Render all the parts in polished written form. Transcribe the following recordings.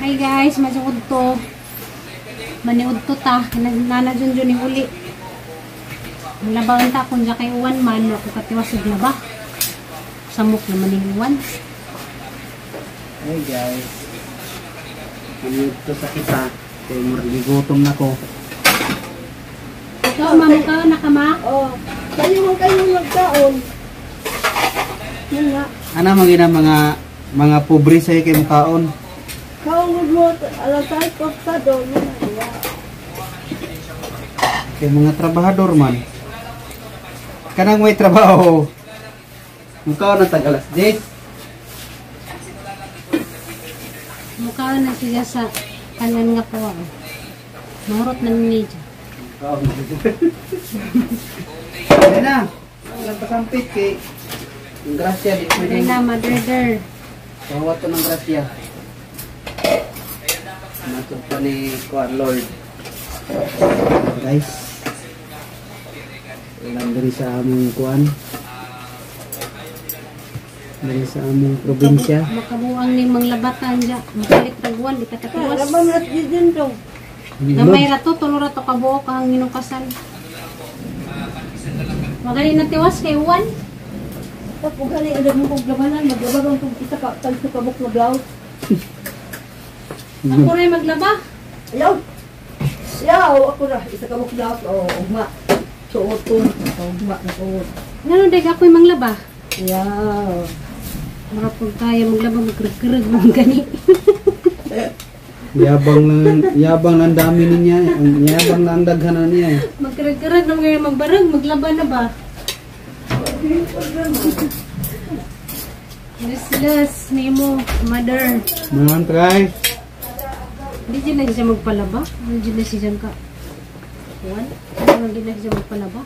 Hi guys, masukod to. Maniud to ta. Nana Junjun ni uli. Labaon ta kung dya kay uwan man. Ako katiwas sa laba. Samok naman yung uwan. Hi guys. Maniud to sa kita. Kaya marigutom na ko. Ikaw, mamakaw na ka ma? Oh, kayo magkaon. Yan nga. Ano magina mga pobre sa'yo kayo makaon? Kaon mo, alasay ko sa doon. Kaya mga trabahador man. Kanang may trabaho. Makaon na tagalas. Jake? Makaw na siya sa kanan nga po. Mahurot na ni Nidja. Makaon na siya. Kaya na. Nagpasampit kay yung grasya. Ay na, mother. Bawa to ng grasya. Matod pa ni Kuan Lord. Guys. Ilang dari sa among Kuan. Dari sa among probinsya. Makabuang ni mga labatan dya. Makalit taguan, di katatiwas. Alam mo, din to. Gamay rato, tulo rato kabuo kahang ginukasan. Magaling na tiwas kay uwan. Tapos galing, alam mo kong labanan, maglabag ang isa ka, talis na kabuk na blouse. Ako rin maglaba. Ayaw! Ayaw! Ako na, isa kabuk blouse. O, ugma. Suoton. Ugma na suot. Ngano deg ako'y manglaba. Ayaw. Marapag tayo maglaba, magkrag-krag mga gani. Yabang lang dami niya. Yabang lang daghanan niya. Magkrag-krag na mga magbarag, maglaba na ba? Yes, Nemo, mother. Naman try. Hindi dyan na siya magpalaba. Hindi dyan na siya ka. Uwan? Hindi na siya magpalaba.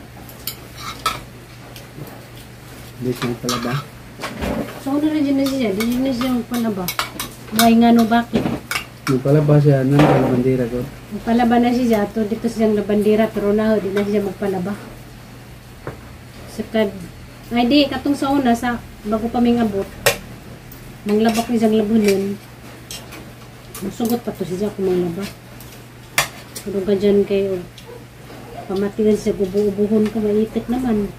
Hindi siya pala ba? So, ano na dyan na siya? Hindi na siya magpalaba. May nga no, bakit? Magpalaba siya ng kalabandira ko. Magpalaba na siya. Ito dito siyang labandira, pero na, hindi na siya magpalaba. Sakad. Ay di, katong sa una, sa bago pa may abot. Manglaba ko isang labunin. Masugot pa to siya kung manglaba. Pero ka dyan kayo. Pamatigan siya, gubu-ubuhon ka, maitik naman.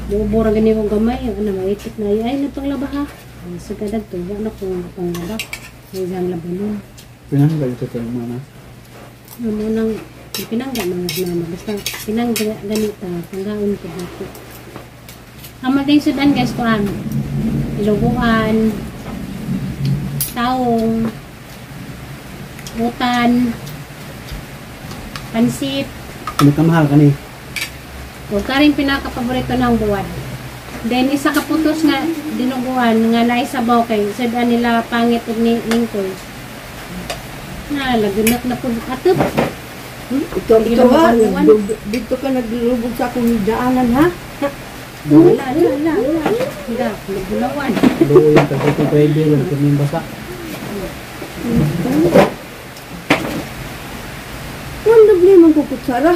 Buubura gani kong gamay, ano, maitik na. Ay, natong laba ha. Sa kadag to, ano kung panglaba. May isang labunin. Pinanggal ito tayo mana. Ano nang pinangga mga mama. Basta pinangga ganita, panggaon ko dito. Ang mating sudan guys ko ano. Iluguan, taong, utan, pansit. Pinakamahal ka ni? Huwag ka rin pinaka-paborito ng buwan. Then isa kaputos nga dinuguan nga naisabaw kay sudan nila pangit ni lingkol. Lagunat na po atop. Ito ha. Dito ka naglulubog sa akong daanan ha. Wala. Hindi, nagbulawan. Doon yung kasi pwede lang kaming basa. Ang dubli mong kukutsara.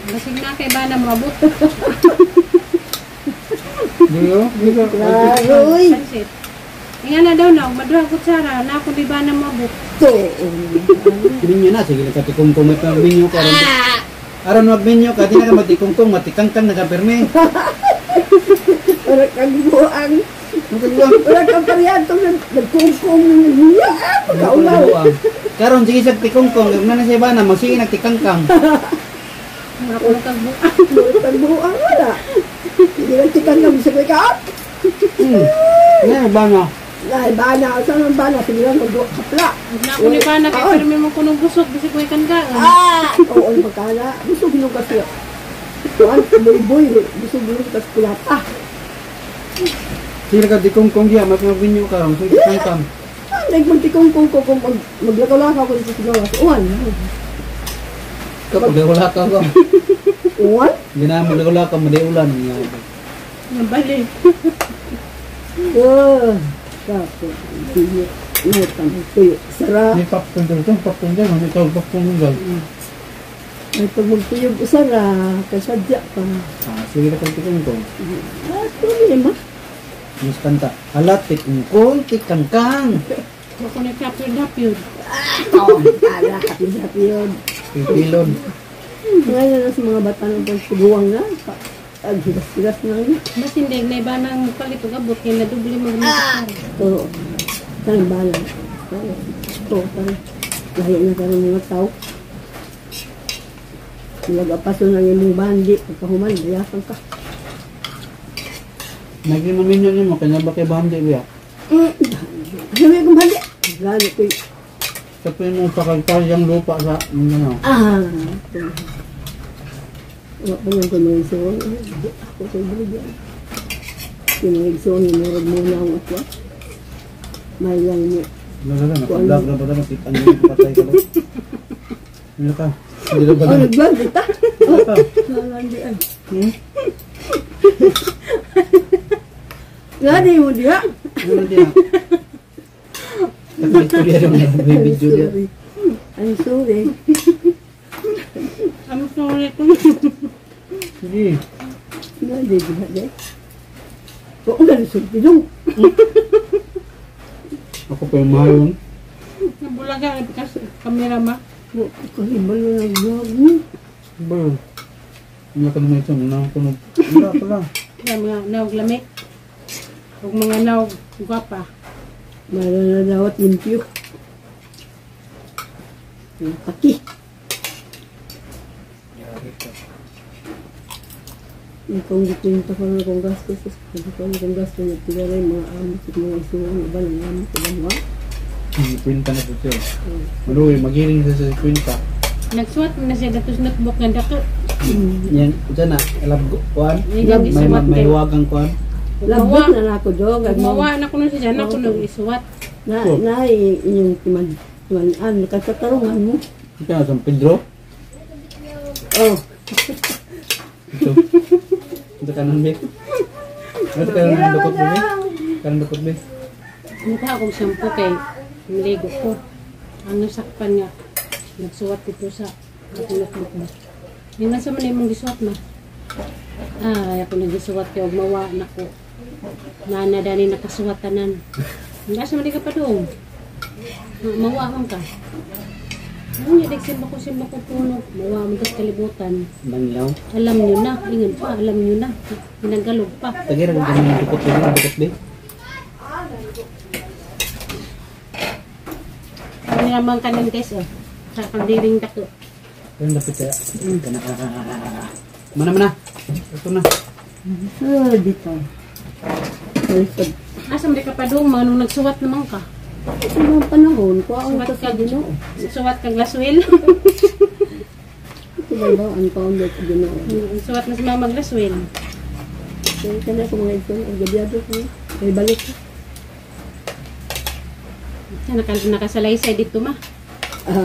Basig na kay Bana mabot. Dito? Laroy. Pansit. Nga na daw na, maduha kutsara, na ako di Bana mabot. To. Binyo na, sige nagkatikungkong ito ang binyo ka. Aron magbinyo ka, di na ka matikungkong, matikangkang nagapirme. Orang kagibuang. Orang kaparihan ito nagkungkong niya. Kaulaw. Karon sige sa tikungkong, na na siya ba na, magsige nagtikangkang. Mura ko nagbuang. Nagbuang wala. Hindi nagtikangkang sa kaya ka. Nga ba na? Dahil bana, saan ang bana? Sige lang magkapla. Wala ko ni Bana, kaya pero may mga kunong busog, basi ko ikan ka. Oo, ang pagkala. Gusto ginong kasi. Tuan, boy, gusto ginong kasi kulata. Sige ka tikungkong diya, mas magbinyo ka, magsige tikangkang. Nagmagtikong ko kung maglakaw-lakaw ko dito sa gawas. Uwan. Kapag wala ka ko. Uwan? Hindi na wala ka, maday ulan. Nabalik. Tapos, inutang tuyo. Sarap. May popcorn dyan, popcorn dyan, may tawag popcorn dyan. Ay, pag magtuyog usara, kasadya pa. Sige na kang tikungkong. Tuloy naman. Mas kanta. Alat tikungkong, tikangkang. Ako nagkapyod-hapyod. Oo, happy yun. Pipilon. Ngayon na sa mga bata ng pagsubuwang na. Aghigas-higas na yun. Mas hindi, na iba ng palit o abot, kaya nadoble mag-masakar. Oo. Tanong balang. Ito, tanong. Lahiya na tanong mga tao. Nag-apaso na yung bandi. Pagkahuman, bayasan ka. Naging maminyo niyo mo, kanya ba kay Bandi biya? Sabi kong bandi. Gano'n ko yung... Sa mo pakagtaryang lupa sa, ano, Ito. Wala pa niyang kumaligsoon. Ako sa ibigyan. Kumaligsoon, minurag muna ang atwa. May lang niya. nagala, nakablog na ba na, makita niyo yung patay ka lang. Ano ka? Hindi na ba Oh, na? nag-vlog kita. Ano ka? Nalandi ay. Gani mo diha. Ano diya? Nagpituloy rin na may video diya. I'm sorry. I'm sorry ko. Sige. Gani diha de. Kung nga nasulti dong. Ako pa yung mayon. Nabulaga ang kamera ma. Kahibalo na vlog mo. Ba? Hindi ka naman ito, nakakunog. Wala pala. Kaya mga naog lamig. Huwag mga naog gwapa. Mara na dawat limpyo. Yung pati. Kung gitinta ko na kung gastos, kung gastos na tigaray, mga amos at mga isuang iba ng amos at mga. Kwenta na po siya. Maluwi, magiling siya sa kwenta. Nagsuwat mo na siya datos notebook ng dako. Yan, dyan na, alam ko, kuhan. Yan, isuwat May kayo. huwagang kuhan. Lagbot na ako dog. Gumawa na ko nun siya, na ko nung isuwat. Na inyong timan-an, nakasatarungan mo. Ito na, San Pedro. Oh, Ito. Ito kanan, be. Ito kanan, dukot, be. Kanan, dukot, be. Mukha akong shampoo kay niligo ko. Ang nasakpan niya, nagsuwat ito sa aking notebook mo. Yung nasa man yung gisuwat na. Ako nagisuwat kay mawa na ko. Nanadani nakasuwatanan. Nasa man ka pa doon. Mawa man ka. Ano niya, simba ko puno. Mawa man ka sa kalibutan. Banglaw. Alam niyo na, ingan pa, alam niyo na. Pinagalog pa. Tagira kung ganun yung dukot, be. Dukot, be. Ano naman kanin guys, oh. Sa kandiring dako. Ayun, dapat kaya. Mana. Ito na. dito. Baliktad. Asa may ka pa doon, manong nagsuwat naman ka. Sa mga panahon, kuhaan Suwat ka sa Ginoo. Suwat kang laswil. Ito ba ba ang founder sa Ginoo? Suwat na sa mga maglaswil. Kaya ka na kung mga ito, ang gabyado ko. May balik ko. Nakasalaysay dito ma. Ah,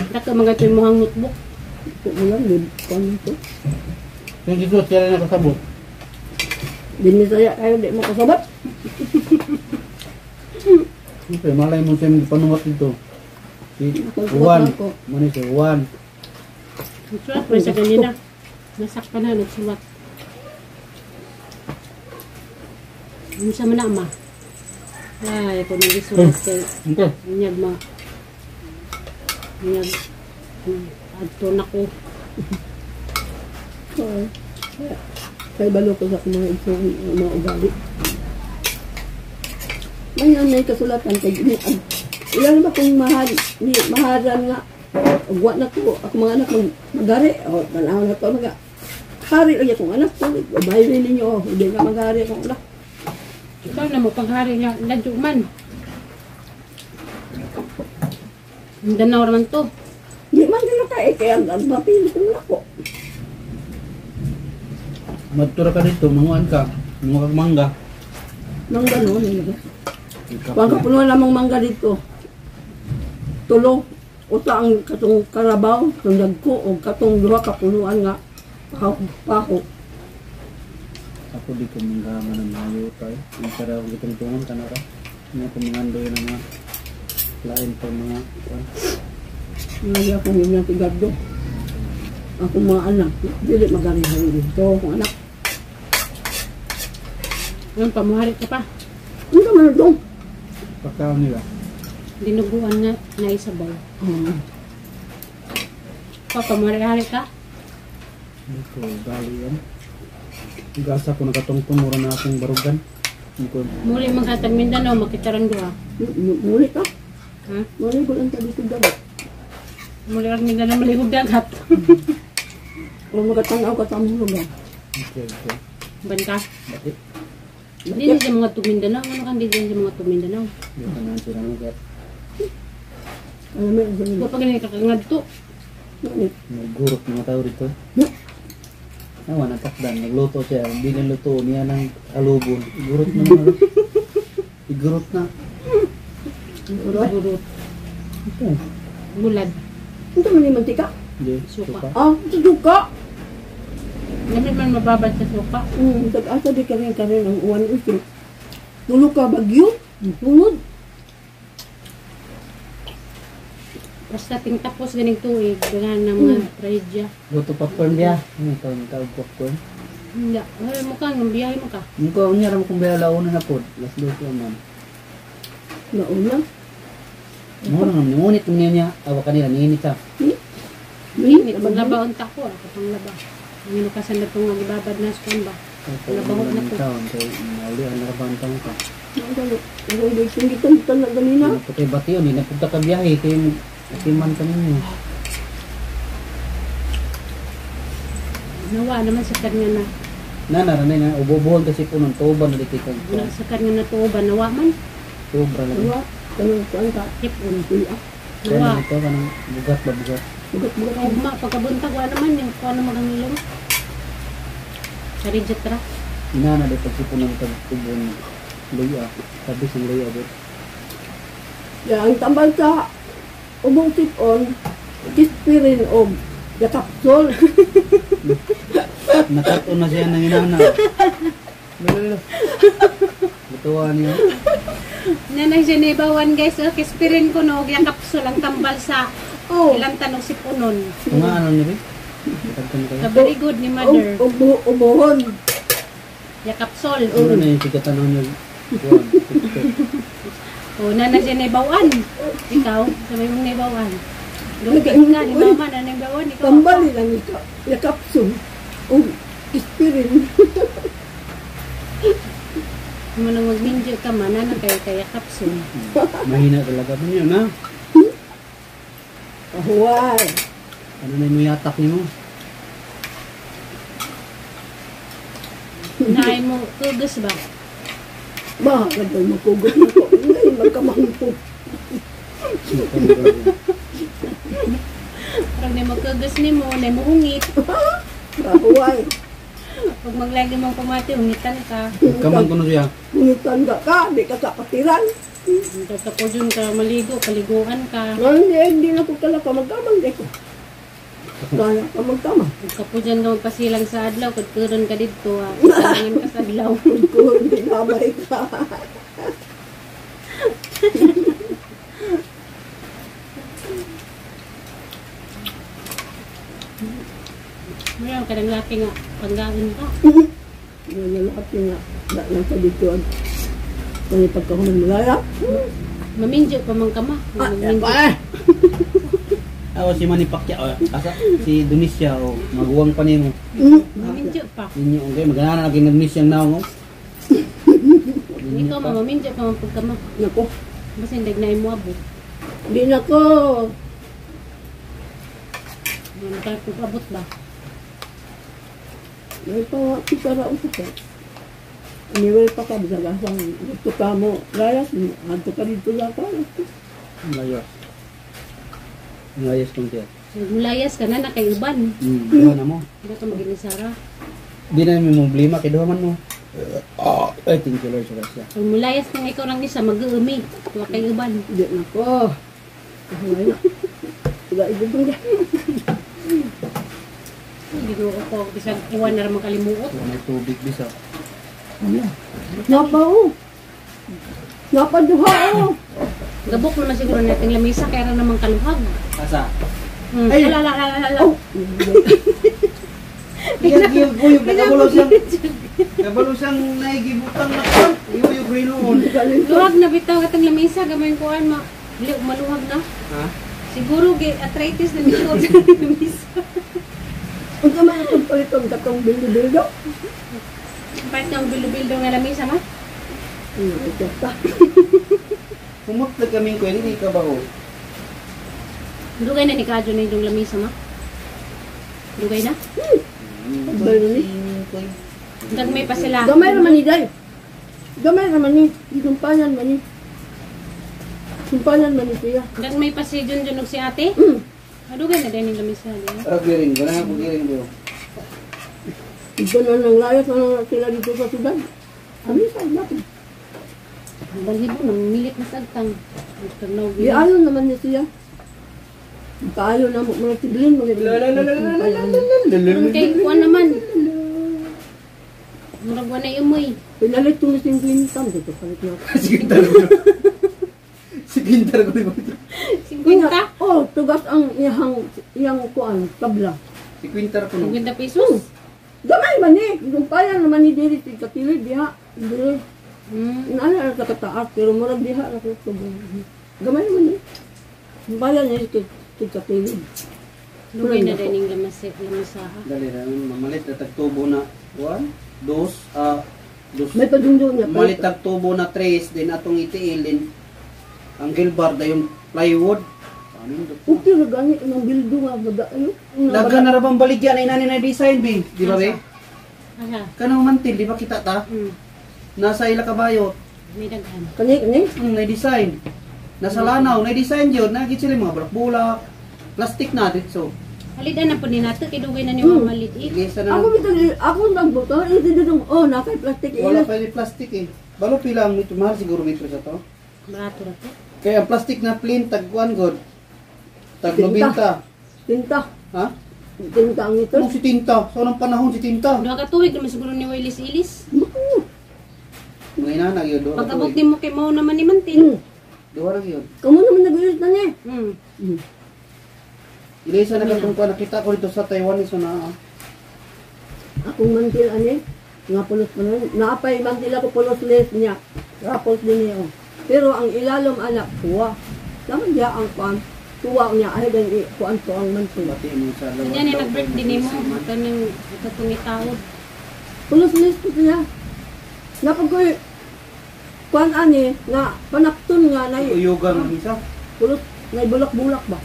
Dako mga ito yung muhang notebook. ito lang, kuhaan ito. Yung dito, siya rin nakasabot. Dinisaya kayo, di mo kasabat. Siyempre, malay mo siya yung panuwat dito. Si Pagkuhan Juan. ko. Mani si Juan. Nagsuwat pa sa kanina. Nasakpan na, nagsuwat. Ano sa mana ma? Ay, ako nang isuwat kay Okay. Inyag ma. Inyag. Adto na ko. Kaya balo ko sa mga ito, mga ugali. Ngayon may kasulatan kay Ginian. Ilan ba kung maharan nga, agwa na ko, ako mga anak magari, o tanaw na to, hari lagi akong anak ko, bahay rin ninyo, hindi nga magari akong anak. Ikaw na mo paghari nga ladyo man. Ang danaw naman to. Hindi man nila kaya ang mapili ko na ko. Magtura ka dito, manguan ka. Mga mangga. Mangga no, nila. Huwag ka punuan namang mangga dito. Tulo, uta ang katong karabaw, tundag ko, o katong duha kapunuan nga, paho. Ako di ko mangga ng mayo tayo. Ang sarap gitong tungan ka na ra. Hindi ko mangando yun ang mga lain pa mga Ngayon akong yung natigardo. Ako mga anak, dili magarihan dito akong anak. Ngayon, pamuhari ka pa. Ano ka man doon? Pagkaon nila. Dinuguan na isabaw. Papa, marihari ka? Ito, gali yan. Gasa ko nakatungtong mura na akong barugan. Ito, Muli magkatag Mindanao, makitaran doa. Muli ka? Ha? Muli ko lang tabi sa dagat. Muli ang Mindanao malihog dagat. Kung magkatanaw ka sa mga lugar. okay. Ban ka? Bakit? Hindi na siya mga tumindanao. Ano kang di siya mga tumindanao? Yung kanan sila mga Alam mo, ang ganun. Kapag ganyan kakangad to. Ganit. may gurot mga tao rito. Nawa, natakdan. Nagluto siya. Hindi niluto niya ng alubon. Igurot na mga. Igurot na. Gurot. Ito. Bulad. Ito man yung mantika? Hindi. Suka. Suka. Ah, ito suka. Gamit man mababad sa suka. Tag-asa di ka rin ang uwan usin. Tulog ka bagyo. Tulog. Basta ting tapos ganing tuig. Ganyan ng mga trahedya. Luto popcorn dia. Ano ito? Ang tawag popcorn. Hindi. Ay mo ka. Nang biyahe mo ka. Yung ko, niya ram kung bela launa na po. Las luto naman. Nauna. Mo naman, ngunit niya awa kanila, niinit siya. Minit. Panglabaon ta ko. Panglaba. Ang inukasan na itong ibabad na span ba. Nabahot na po. Kaya mauli ang nakabantang ka. Ang hindi singitan na ganina. Ano po kayo bati yun, hindi na punta ka biyahe. Kayo atiman ka ninyo. Nawa naman sa kanya na. Naranay na, ububuhol kasi po ng tuban na dito kang Sa kanya na tuuban. Nawa man. sobra lang. Diba? Tanong kuan ka. Hipon. Kuya. Kaya Nawa. na ito, kanang bugat ba bugat. Bugat-bugat. Ugma. Pagkabuntag wa naman yung kung ano magangilong. Sa Ridgetra. Inana dito kasi po ng tagtubon luya. Tabis ng luya dito. Ang tambal sa ubong tip-on, kispirin o yakapsol. Nakaton na siya ng inana. Lalo. Bituan niya. Nanay Genevawan guys. Kispirin ko no. Yung kapsul ang tambal sa ilang tanong si Punon. Kung nga ano niya rin? Tagtan kayo. Sa very good ni mother. Ubuhon. Yung kapsul. Ano na yung sigatan niyo? Buwan. O nanay Genevawan. Ikaw. Sabay mong Nebawan. Lupit ka. Nebawan. Ano Nebawan? Ikaw. Tambal nilang yakapsol. O kispirin. Kung nang mag-minjo ka man, ano kayo kaya kapsul. Mahina talaga po niyo na. Ahuay. Ano na yung yatak niyo? Naay mo, kugas ba? Ba, nagay makugot na ko. Ngay, magkamangpog. Parang na magkugas ni mo, na muhungit. Ahuay. Pag maglagi mong pamati, hungitan ka. Kaman ko na siya. Kungitan ka, di ka kapatiran. Tapos yun ka maligo, paliguan ka. Hindi na ko kalaka magkamang di ko. Kaya ka magkamang. Kapag dyan ka magpasilang sa adlaw, kagkuron ka dito, salangin ka sa adlaw. Kung hindi namay ka. Mayroon ka ng laki nga, panggain ka. Nalalakat yung nga. Lang sa dito. Kaya pagkakunan nilaya. Maminjo pa man ka ma. Maminjo. Ako si Manny Pacquiao. Asa si Indonesia o maguwang pa niyo. Maminjo pa. Ninyo okay, magana na kay Indonesia na ako. Ikaw ma, maminjo pa man pagka ma. Nako. Basta hindi na mo abot. Di na ko. Abot ba? May pa kisara uso ka. Iniwal pa ka. Bisa gasang gusto ka mo. Layas. Adto ka dito lang ka. Layas. Layas kong siya. Mulayas ka na, nakaiban. Ano mo? Hindi ka mag-inisara. Di na may problema kay duhaman mo. Ay, thank you Lord sa grasya. Pag mulayas kang ikaw lang isa, mag-uumi. Tuwa kay uban. Di na ko. Ahuay na. Diba ibubong niya. Hindi ko ako, bisag iwan na naman kalimuot. Wala may tubig bisa. Napa o. Napa duha o. Gabok naman siguro natin lamisa, kaya naman kaluhag. Asa? Ay. Ala. Oh. Giyag ko yung kabalo siyang naigibutang na kon. Iyo libre noon. Luwag na bitaw katong lamisa gamay kuan maluwag na. Ha? Siguro arthritis na bitaw sa lamisa. Kung ka man itong palitong katong bildo-bildo. Part ng bildo-bildo nga lamisa ma. Ito pa. Kumutlag kaming ko, hindi ka ba ho? Dugay na ni Kadyo na yung lamisa ma. Dugay na? Balo ni. Dagmay pa sila. Gamay naman ni Day. Gamay naman ni. Sumpanan man ni. Sumpanan man ni siya. Dagmay pa si Junjun ug si ate. Dugay na din yung lamisa. Ara giring, wala ako giring do. Iba na ng layas na sila dito sa syudad. Kami sa natin. Balhibo nang milit na sagtang. Tagnaw Di ayaw naman niya siya. Paayo na mga tiblin. Kay kuan naman. Murag wa na imoy. Pinalit ko na 50 dito. Palit na ako. Sigintar ko. Sigintar ko. 50? Oh, tugas ang iyang kuan, tabla. Sigintar ko no. 50 pesos? Gamay man ni. Gumpayan naman ni Diri. Katilid diha. Diri. Ano na kataas. Pero murag diha. Gamay naman ni. Gumpayan niya katilid. Dugay na din yung lamisaha. Dali ra mamalit na tagtubo na 1, 2, May padungdong niya. malit tagtubo na 3 din atong itiil din. Ang gilbar da yung plywood. Amin do. Okay na gani ng bildo nga. Ano? Dagan na ra bang baligyan ay nani na design bi, di ba be? Aha. Kanang mantil di ba kita ta? Nasa ila kabayo. May daghan. Kani? Na design. Nasa lanaw na design jud na gid sila mga bulak-bulak. Plastic na dito. Halida na po ni nato kay dugay na ni mamalit. Igisa na. Ako nagbuto. Ito dito. Oh, nakay plastic. Wala pa ni plastic eh. Balo pila ang ito mahal siguro metro sa to. Barato ra to. Kaya ang plastic na plain tag 1 god. Tag 90. Tinta. Ha? Tinta ang ito. Ano si tinta? So nang panahon si tinta. Duha ka tuig naman siguro ni Willis-ilis. Mga inana gyud do. Pag abot nimo kay mao naman ni Mantin. Duha ra gyud. Kamu naman nag-ulit na niya. Ilisa na katong kuan nakita ko dito sa Taiwan so na. Akong mantil ani. Nga pulos pa nun. Naapay mantil ako pulos less niya. Rapos din niya. Pero ang ilalom anak, tuwa. Naman niya ang kuan. Tuwa niya. Ay, ganyan kuan to ang mantil. Pati mo sa lawas. Kanya ni nag-birthday nimo kanang katong itaod. Pulos less ko siya. Napag ko kuan ani, nga panakton nga na Uyugan ang isa. pulos, nga bulak-bulak ba?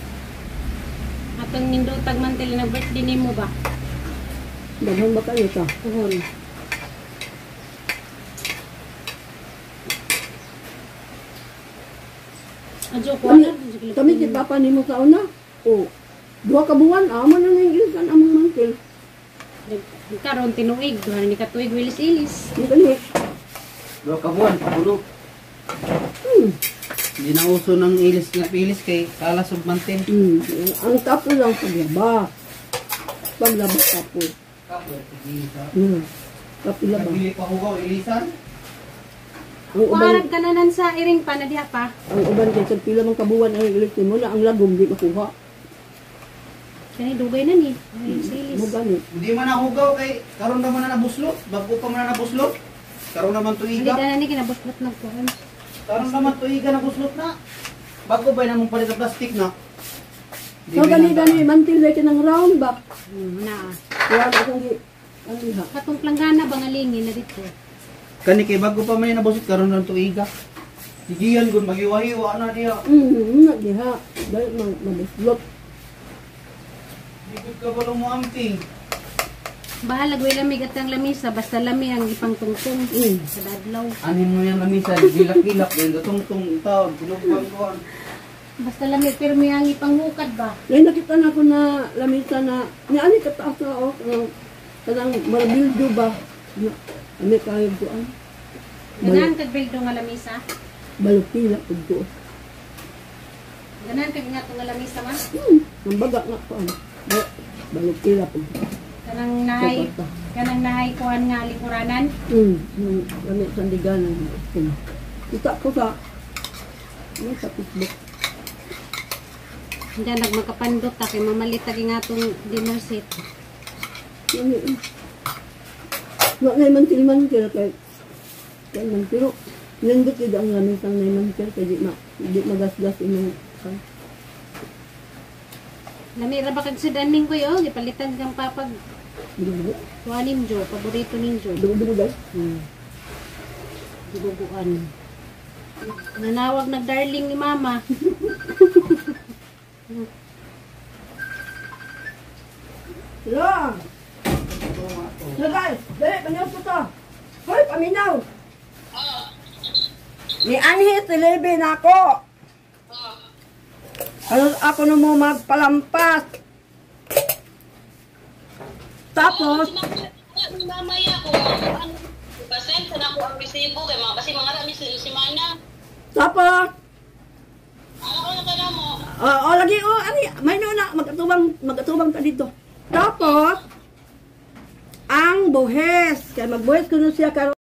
Atong nindutag mantil na birthday nimo ba? Daghan ba kayo ta? Tuhon. Adyo ko Kami kay papa nimo sa una. O, 2 ka buwan, amo na nga yung among mantil. karon tinuig duha ni katuig Willis-ilis. Yung kani, Do kabuan puno. Di na uso ng ilis nga pilis kay kalas ug mantin. ang tapo lang sa laba. Paglaba tapo. Tapo laba. Dili pa hugaw ilisan. Ang uban, Kuarag kananan sa iring pa na diha pa. ang uban kay sa pila mang kabuwan ang ilit mo na ang lagom di makuha. Kani dugay na ni Willis-ilis. Mo gani. Hindi man na hugaw kay karon naman na nabuslot. Bago pa man na nabuslot. Karon naman Hindi tuiga. na ni kinabuslot nagkuhan. Karon naman tuiga nabuslot na. Bago ba namong palit sa plastic na. Di So gani binanta. gani mantil like ng round ba? Na. Kaya akong gi ang iha. Katong planggana bangalingin na dito. Kani kay bago pa man nabuslot karon naman tuiga. Digiyan gun magiwahiwa na diha. Na diha. Dahil mabuslot. Dikot ka ba mo amping? Bahala gawin lamig at ang lamisa basta lami ang ipangtungtong sa dadlaw. Anin mo yung lamisa, gilak-gilak, din gatong-tong tawag, gulog-gulog. Basta lamig pero may ang ipanghukad ba? Ngayon nakita na ko na lamisa na niani kataas na o kanang marabildo ba? Ano kayo doon? Ganahan kag bildo nga lamisa. Balupila po doon. Ganahan kag nga nga lamisa man. Ang baga nga po. Balupila po. Kanang nahay kuhan nga lipuranan. Gamit sandiganan. Kita ko sa sa Facebook. Diyan nagmakapandot ta kay mamalit tagi nga itong dinner set. Wala na man tilman kaya kay man pero Nindot yun ang namin sang na manicure kaya di magasgas imong kan. Namira ba kag si daming ko yo, gipalitan kang papag Dugo-dugo. tuanim jo, paborito ninjo. Dugo-dugo guys. Duguan. Nanawag na darling ni mama. Hello! Hello guys! Dali, panyo po to! Hoy, paminaw! Ni Anhi, silibin ako! Ano ako na mo magpalampas? Tapos, mamaya ko pasend na ko ang resibo kay mga kasi mga rami si Mana. tapos, Ano ka na mo? lagi, ani, may na, magatubang ka dito. Tapos, ang buhes, kaya magbuhes ko nun siya karon.